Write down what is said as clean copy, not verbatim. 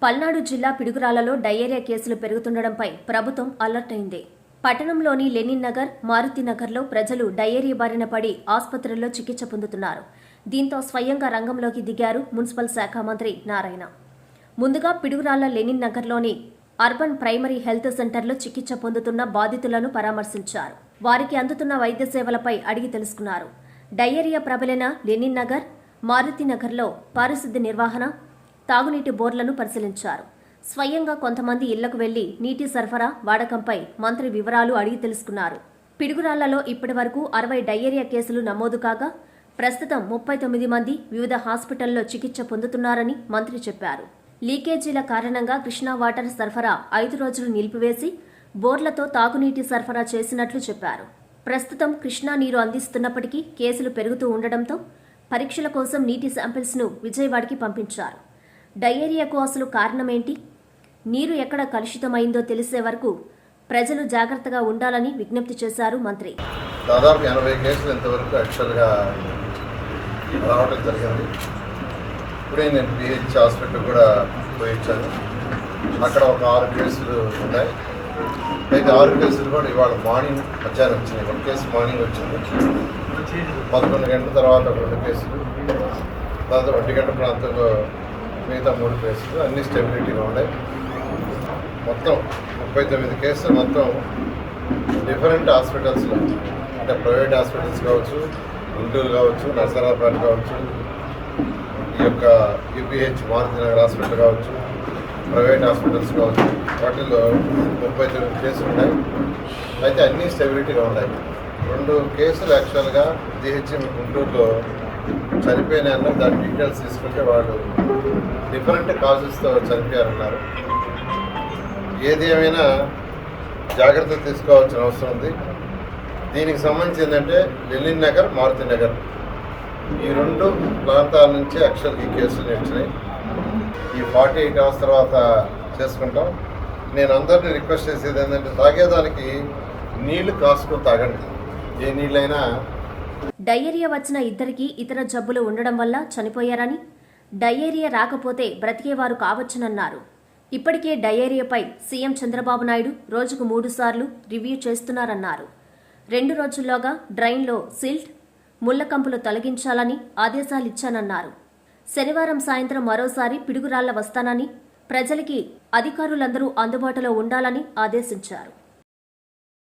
పల్నాడు జిల్లా పిడుగురాళ్లలో డయేరియా కేసులు పెరుగుతుండటంపై ప్రభుత్వం అలర్ట్ అయింది. పట్టణంలోని లెనిన్ నగర్, మారుతి నగర్లో ప్రజలు డయేరియా బారిన పడి ఆసుపత్రుల్లో చికిత్స పొందుతున్నారు. దీంతో స్వయంగా రంగంలోకి దిగారు మున్సిపల్ శాఖ మంత్రి నారాయణ. ముందుగా పిడుగురాళ్ల లెనిన్ నగర్లోని అర్బన్ ప్రైమరీ హెల్త్ సెంటర్లో చికిత్స పొందుతున్న బాధితులను పరామర్శించారు. వారికి అందుతున్న వైద్య సేవలపై అడిగి తెలుసుకున్నారు. డయేరియా ప్రబలిన లెనిన్ నగర్, మారుతి నగర్లో పారిశుద్ధ్య నిర్వహణ, తాగునీటి బోర్లను పరిశీలించారు. స్వయంగా కొంతమంది ఇళ్లకు వెళ్లి నీటి సరఫరా, వాడకంపై మంత్రి వివరాలు అడిగి తెలుసుకున్నారు. పిడుగురాళ్లలో ఇప్పటి వరకు 60 డయేరియా కేసులు నమోదు కాగా ప్రస్తుతం 39 మంది వివిధ హాస్పిటల్లో చికిత్స పొందుతున్నారని మంత్రి చెప్పారు. లీకేజీల కారణంగా కృష్ణా వాటర్ సరఫరా 5 రోజులు నిలిపివేసి బోర్లతో తాగునీటి సరఫరా చేసినట్లు చెప్పారు. ప్రస్తుతం కృష్ణా నీరు అందిస్తున్నప్పటికీ కేసులు పెరుగుతూ ఉండడంతో పరీక్షల కోసం నీటి శాంపిల్స్ ను విజయవాడకి పంపించారు. డయేరియాకు అసలు కారణమేంటి, నీరు ఎక్కడ కలుషితమైందో తెలిసే వరకు ప్రజలు జాగ్రత్తగా ఉండాలని విజ్ఞప్తి చేశారు మంత్రి. దాదాపు 80 కేసులు ఇంతవరకు యాక్చువల్గా రావడం జరిగింది. ఇప్పుడే నేను పిహెచ్ హాస్పిటల్ కూడా పోయించాను. అక్కడ ఒక 6 కేసులు ఉన్నాయి. అయితే 6 కేసులు కూడా ఇవాళ మార్నింగ్ మధ్యాహ్నం వచ్చినాయి. 1 కేసు మార్నింగ్ వచ్చింది. 11 గంటల తర్వాత 2 కేసులు, తర్వాత 1 గంట ప్రాంతంలో మిగతా 3 కేసులు, అన్ని స్టెబిలిటీగా ఉన్నాయి. మొత్తం 39 కేసులు మొత్తం డిఫరెంట్ హాస్పిటల్స్లో, అంటే ప్రైవేట్ హాస్పిటల్స్ కావచ్చు, గుంటూరు కావచ్చు, నర్సరావుపేట కావచ్చు, ఈ యొక్క యూపీహెచ్ మారుతి నగర్ హాస్పిటల్ కావచ్చు, ప్రైవేట్ హాస్పిటల్స్ కావచ్చు, వాటిల్లో 39 కేసులు ఉన్నాయి. అయితే అన్నీ స్టెబిలిటీగా ఉన్నాయి. 2 కేసులు యాక్చువల్గా జిహెచ్ఎం గుంటూరులో చనిపోయిన దాని డీటెయిల్స్ తీసుకుంటే వాళ్ళు డిఫరెంట్ కాజెస్తో చనిపోయారన్నారు. ఏది ఏమైనా జాగ్రత్త తీసుకోవాల్సిన అవసరం ఉంది. దీనికి సంబంధించి ఏంటంటే లెనిన్ నగర్, మారుతి నగర్ ఈ 2 ప్రాంతాల నుంచి యాక్చువల్గా ఈ కేసులు వచ్చినాయి. ఈ 48 అవర్స్ తర్వాత చేసుకుంటాం. నేను అందరినీ రిక్వెస్ట్ చేసేది ఏంటంటే తాగేదానికి నీళ్లు కాసుకొని తాగండి, ఏ నీళ్ళైనా. డయేరియా వచ్చిన ఇద్దరికి ఇతర జబ్బులు ఉండడం వల్ల చనిపోయారని, డయేరియా రాకపోతే బ్రతికేవారు కావచ్చునన్నారు. ఇప్పటికే డయేరియాపై సీఎం చంద్రబాబు నాయుడు రోజుకు 3 సార్లు రివ్యూ చేస్తున్నారన్నారు. 2 రోజుల్లోగా డ్రైన్లో సిల్ట్, ముళ్లకంపులు తొలగించాలని ఆదేశాలిచ్చానన్నారు. శనివారం సాయంత్రం మరోసారి పిడుగురాళ్ల వస్తానని, ప్రజలకి అధికారులందరూ అందుబాటులో ఉండాలని ఆదేశించారు.